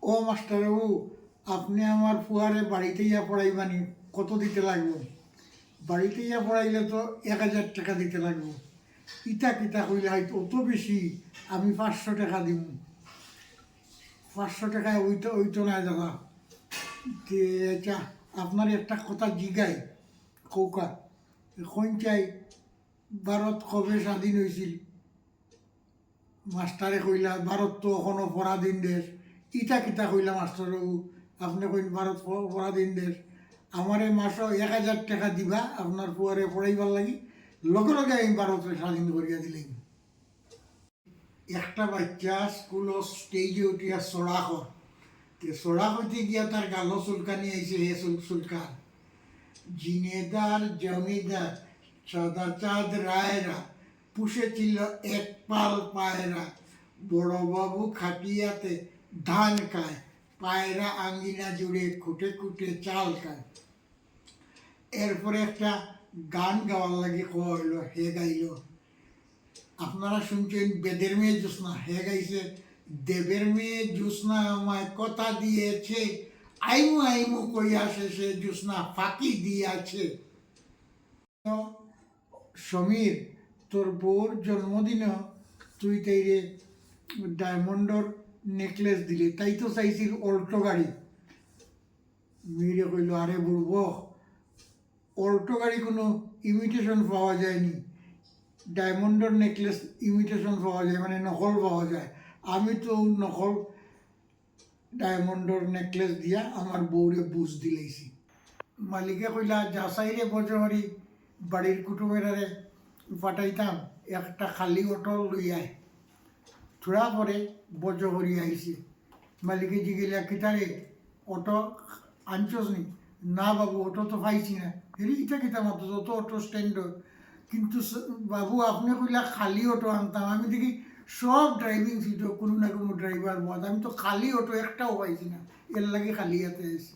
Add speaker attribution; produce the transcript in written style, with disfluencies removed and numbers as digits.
Speaker 1: ও মাস্টারবাবু, আপনি আমার ফুয়ারে বাড়িতে ইয়া পড়াইবানি, কত দিতে লাগবে? বাড়িতে ইয়া পড়াইলে তো 1000 টাকা দিতে লাগবে। ইটা কিতা কইলে হয়তো অত বেশি, আমি 500 টাকা দিব। 500 টাকায় ওইতো না দাদা। যে আচ্ছা, আপনার একটা কথা জিগাই কৌকা, এখন চাই ভারত কবে স্বাধীন হয়েছিল? মাস্টারে কইলা ভারত তো এখনো পরাধীন দেশ। ইটা কিতা কইলা মাস্টারবাবু, আপনি কইন ভারত পরাধীন দেশ। আমারে মাসও 1000 টাকা দিবা আপনার পুয়ারে পড়াইবার লাগি, লগে লগে আমি ভারতের স্বাধীন করিয়া দিলাম। একটা বাচ্চা স্কুল স্টেজে উঠিয়া চড়া কর, চড়া হইতে গিয়া তার গালো চুলকানি আইছে, হে চুলকান। জিনেদার জমিদার সদা চাঁদ রায়রা পুষেছিল এক পাল পায়রা, বড়বাবু খাটিয়াতে ধান খায়, পায়রা আঙ্গিনা জুড়ে খুঁটে খুঁটে চাল খায়। এরপরে একটা গান গাওয়ার লাগে কইল, হে গাইল। আপনারা শুনছেন বেদের মেয়ে জ্যোৎস্না, হে গাইছে, দেবের মেয়ে জ্যোৎস্না আমায় কথা দিয়েছে, আইমু আইমু কইয়া শেষে জ্যোৎস্না ফাঁকি দিয়াছে। সমীর, তোর বউর জন্মদিন তুই তাইরে ডায়মন্ডর নেকলেস দিলে, তাই তো চাইছিল অল্টো গাড়ি। মেয়েরে কইল, আরে বুড়ব, অল্টো গাড়ি কোনো ইমিটেশন পাওয়া যায়নি, ডায়মন্ডর নেকলেস ইমিটেশন পাওয়া যায়, মানে নকল পাওয়া যায়। আমি তো নকল ডায়মন্ডর নেকলেস দিয়া আমার বউরে বুঝ দিলেছি। মালিকে কইলা, যাচাইরে বজহরি বাড়ির কুটুমেরারে পাঠাইতাম, একটা খালি অটো লইয়ায়। থোড়া পরে বজহরি আইছে। মালিকে জিগিলা, কিতারে অটো আনছস নি? না বাবু, অটো তো পাইছি না। হেরি ইটা কিতা মাত্র, যত অটো স্ট্যান্ড। কিন্তু বাবু আপনি কইলা খালি অটো আনতাম, আমি দেখি সব ড্রাইভিং সিটও কোনো না কোনো ড্রাইভার বদ, আমি তো খালি অটো একটাও পাইছি না, এর লাগে খালি হাতে আইছি।